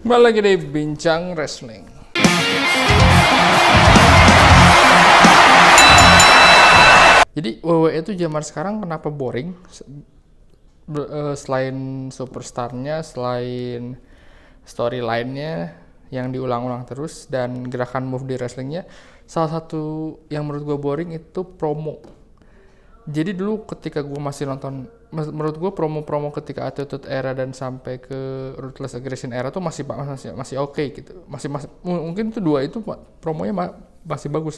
Kembali lagi di Bincang Wrestling. Jadi WWE itu zaman sekarang kenapa boring? Selain superstarnya, selain storyline-nya yang diulang-ulang terus dan gerakan move di wrestlingnya, salah satu yang menurut gue boring itu promo. Jadi dulu ketika gue masih nonton, menurut gue promo-promo ketika Attitude Era dan sampai ke Ruthless Aggression Era tuh masih oke gitu. Mungkin itu dua itu promonya masih bagus.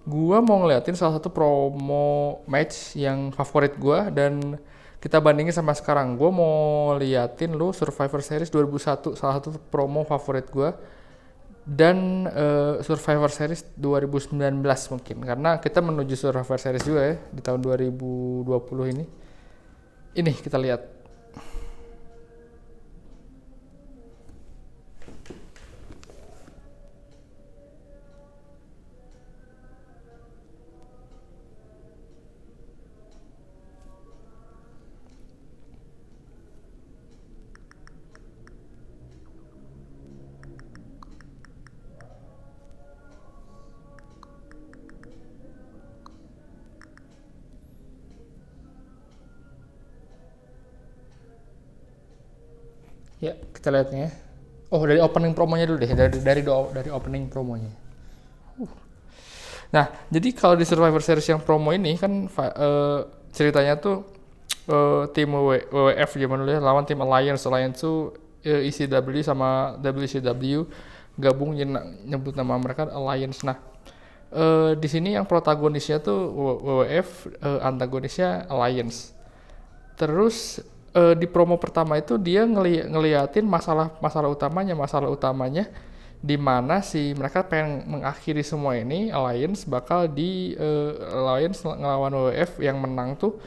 Gua mau ngeliatin salah satu promo match yang favorit gua dan kita bandingin sama sekarang. Gua mau liatin lu Survivor Series 2001, salah satu promo favorit gua, dan Survivor Series 2019 mungkin, karena kita menuju Survivor Series juga ya di tahun 2020 ini. Ini kita lihat. Ya, kita lihatnya. Oh, dari opening promonya dulu deh, dari opening promonya. Nah, jadi kalau di Survivor Series yang promo ini kan ceritanya tuh tim WWF zaman dulu ya lawan tim Alliance. Alliance tuh ECW sama WCW gabung nyebut nama mereka Alliance. Nah, di sini yang protagonisnya tuh WWF, antagonisnya Alliance. Terus di promo pertama itu dia ngeliatin masalah utamanya di mana si mereka pengen mengakhiri semua ini. Alliance bakal Alliance ngelawan WWF, yang menang tuh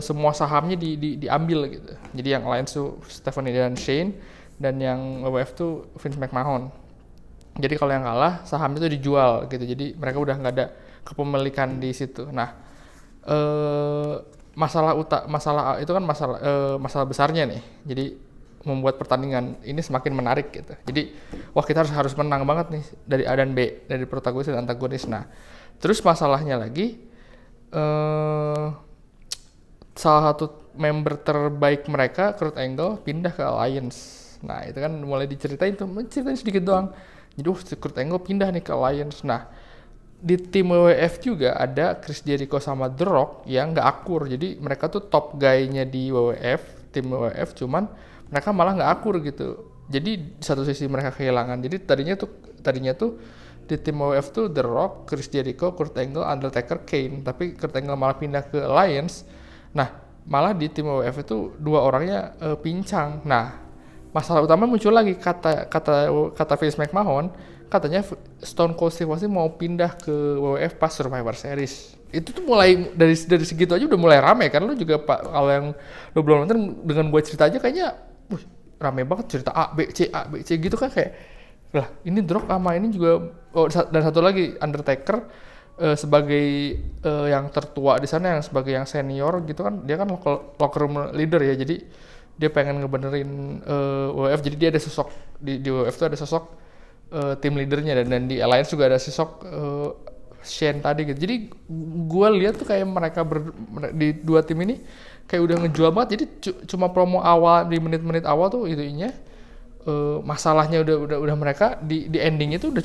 semua sahamnya diambil gitu. Jadi yang Alliance tuh Stephanie dan Shane, dan yang WWF tuh Vince McMahon. Jadi kalau yang kalah sahamnya tuh dijual gitu. Jadi mereka udah nggak ada kepemilikan di situ. Nah, masalah itu kan masalah besarnya nih. Jadi membuat pertandingan ini semakin menarik gitu. Jadi kita harus menang banget nih dari A dan B, dari protagonis dan antagonis. Nah, terus masalahnya lagi salah satu member terbaik mereka, Kurt Angle, pindah ke Alliance. Nah, itu kan mulai diceritain sedikit doang. Jadi Kurt Angle pindah nih ke Alliance. Nah, di tim WWF juga ada Chris Jericho sama The Rock yang nggak akur. Jadi mereka tuh top guy-nya di WWF, tim WWF, cuman mereka malah nggak akur gitu. Jadi di satu sisi mereka kehilangan. Jadi tadinya tuh di tim WWF tuh The Rock, Chris Jericho, Kurt Angle, Undertaker, Kane. Tapi Kurt Angle malah pindah ke Alliance. Nah, malah di tim WWF itu dua orangnya pincang. Nah, masalah utama muncul lagi, kata Vince McMahon, katanya Stone Cold Steve Austin mau pindah ke WWF pas Survivor Series. Itu tuh mulai dari segitu aja udah mulai rame kan. Lu juga Pak, kalau yang lu belum nonton, dengan gue cerita aja kayaknya rame banget, cerita A B C gitu kan, kayak lah ini Rock sama ini juga. Dan satu lagi Undertaker sebagai yang tertua di sana, yang sebagai yang senior gitu kan, dia kan locker room leader ya. Jadi dia pengen ngebenerin WWF. Jadi dia ada sosok di WWF tuh ada sosok tim leadernya, dan di Alliance juga ada sosok Shane tadi gitu. Jadi gue lihat tuh kayak mereka di dua tim ini kayak udah ngejual banget. Jadi cuma promo awal di menit-menit awal tuh itunya masalahnya udah mereka di endingnya tuh udah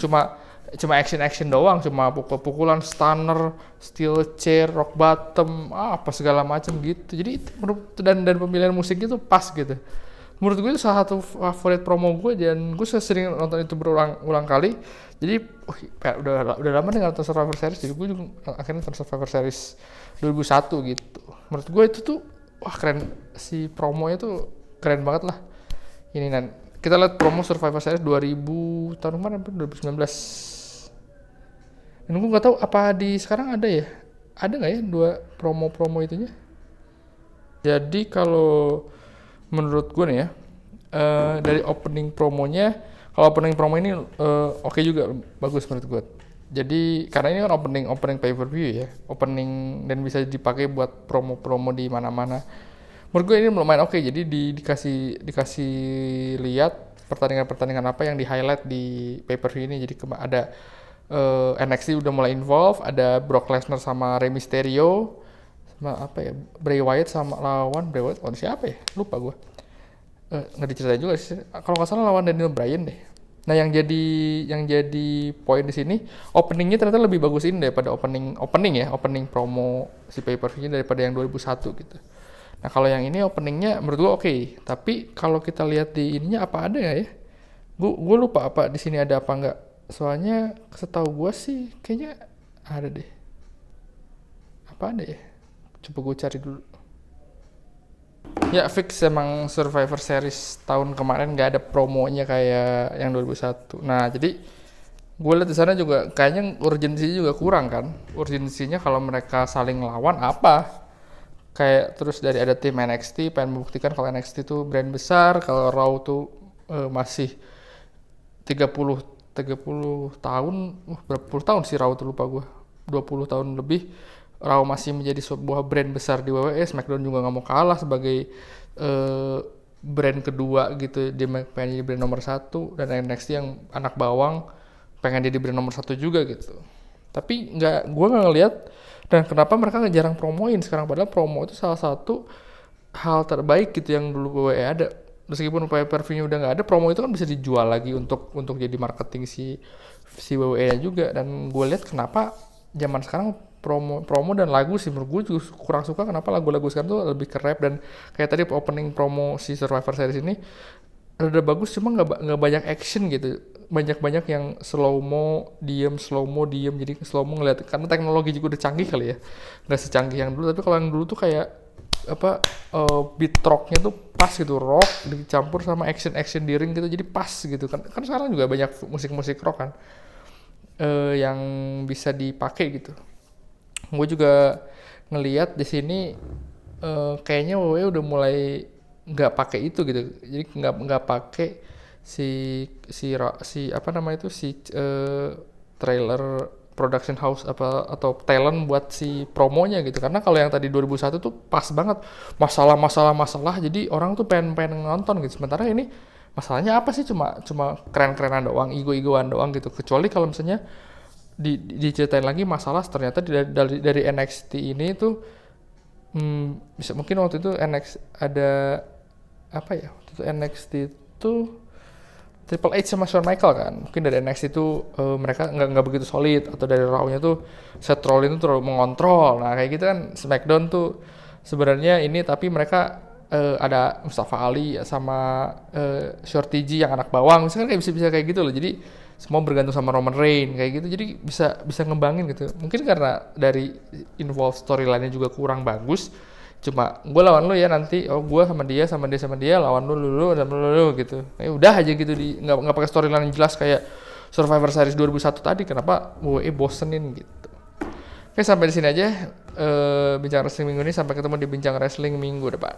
cuma action doang, cuma pukul-pukulan, stunner, steel chair, rock bottom, apa segala macam gitu. Jadi dan pemilihan musiknya tuh pas gitu. Menurut gue itu salah satu favorit promo gue, dan gue sering nonton itu berulang kali. Jadi udah lama nih nonton Survivor Series, jadi gue juga akhirnya nonton Survivor Series 2001 gitu. Menurut gue itu tuh keren, si promonya tuh keren banget lah. Ini, dan kita lihat promo Survivor Series 2000 tahun kemarin, 2019. Dan gue nggak tahu apa di sekarang ada nggak ya dua promo itunya. Jadi kalau menurut gue nih ya, dari opening promonya, kalau opening promo ini oke juga, bagus menurut gue. Jadi karena ini kan opening pay per view ya, opening, dan bisa dipakai buat promo di mana-mana. Menurut gue ini lumayan oke. Jadi dikasih lihat pertandingan-pertandingan apa yang di highlight di pay-per-view ini. Jadi ada NXT udah mulai involve, ada Brock Lesnar sama Rey Mysterio, sama apa ya, Bray Wyatt sama lawan Bray Wyatt lawan siapa ya, lupa gue. Nggak diceritain juga sih, kalau nggak salah lawan Daniel Bryan deh. Nah yang jadi poin di sini, openingnya ternyata lebih bagusin daripada opening promo si pay-per-view daripada yang 2001 gitu. Nah kalau yang ini openingnya menurut gue oke, tapi kalau kita lihat di ininya apa ada ya? Gue lupa apa di sini ada apa nggak. Soalnya setahu gue sih kayaknya ada deh. Apa ada ya? Coba gue cari dulu. Ya fix emang Survivor Series tahun kemarin nggak ada promonya kayak yang 2001. Nah jadi gue lihat di sana juga kayaknya urgensinya juga kurang kan. Urgensinya kalau mereka saling lawan apa? Kayak terus dari ada tim NXT pengen membuktikan kalau NXT itu brand besar, kalau Raw tuh masih 30 tahun, berapa puluh tahun sih Raw tuh lupa gue, 20 tahun lebih Raw masih menjadi sebuah brand besar di WWE. SmackDown juga nggak mau kalah sebagai brand kedua gitu, dia pengen jadi brand nomor 1, dan NXT yang anak bawang pengen jadi brand nomor 1 juga gitu. Tapi gue nggak ngelihat, dan kenapa mereka jarang promoin sekarang, padahal promo itu salah satu hal terbaik gitu yang dulu WWE ada. Meskipun pay-per-view-nya udah nggak ada, promo itu kan bisa dijual lagi untuk jadi marketing si WWE juga. Dan gue lihat kenapa zaman sekarang promo dan lagu sih menurut gue juga kurang suka. Kenapa lagu-lagu sekarang tuh lebih ke rap, dan kayak tadi opening promo si Survivor Series ini ada bagus, cuma nggak banyak action gitu. Banyak yang slow mo diem, jadi slow mo ngeliat, karena teknologi juga udah canggih kali ya, nggak secanggih yang dulu. Tapi kalau yang dulu tuh kayak beat rocknya tuh pas gitu, rock dicampur sama action di ring gitu, jadi pas gitu kan sekarang juga banyak musik rock kan yang bisa dipakai gitu. Gue juga ngelihat di sini kayaknya WWE udah mulai nggak pakai itu gitu, jadi nggak pakai si apa namanya itu, si trailer production house atau talent buat si promonya gitu. Karena kalau yang tadi 2001 tuh pas banget, masalah jadi orang tuh pengen nonton gitu. Sementara ini masalahnya apa sih, cuma keren-kerenan doang, ego-egoan doang gitu. Kecuali kalau misalnya diceritain lagi masalah ternyata dari NXT ini tuh bisa, mungkin waktu itu ada apa ya, waktu itu NXT itu Triple H sama Shawn Michael kan, mungkin dari NXT itu mereka nggak begitu solid, atau dari Raw-nya tuh Seth Rollins tuh terlalu mengontrol. Nah kayak gitu kan SmackDown tuh sebenarnya ini, tapi mereka ada Mustafa Ali sama Shorty G yang anak bawang, misalkan kayak bisa kayak gitu loh. Jadi semua bergantung sama Roman Reigns kayak gitu, jadi bisa ngembangin gitu. Mungkin karena dari involve storyline-nya juga kurang bagus. Cuma gue lawan lu ya nanti, gue sama dia lawan lu dan lu gitu. Udah aja gitu, nggak pakai storyline yang jelas kayak Survivor Series 2001 tadi. Kenapa bosenin gitu. Oke, sampai di sini aja bincang wrestling minggu ini. Sampai ketemu di bincang wrestling minggu depan.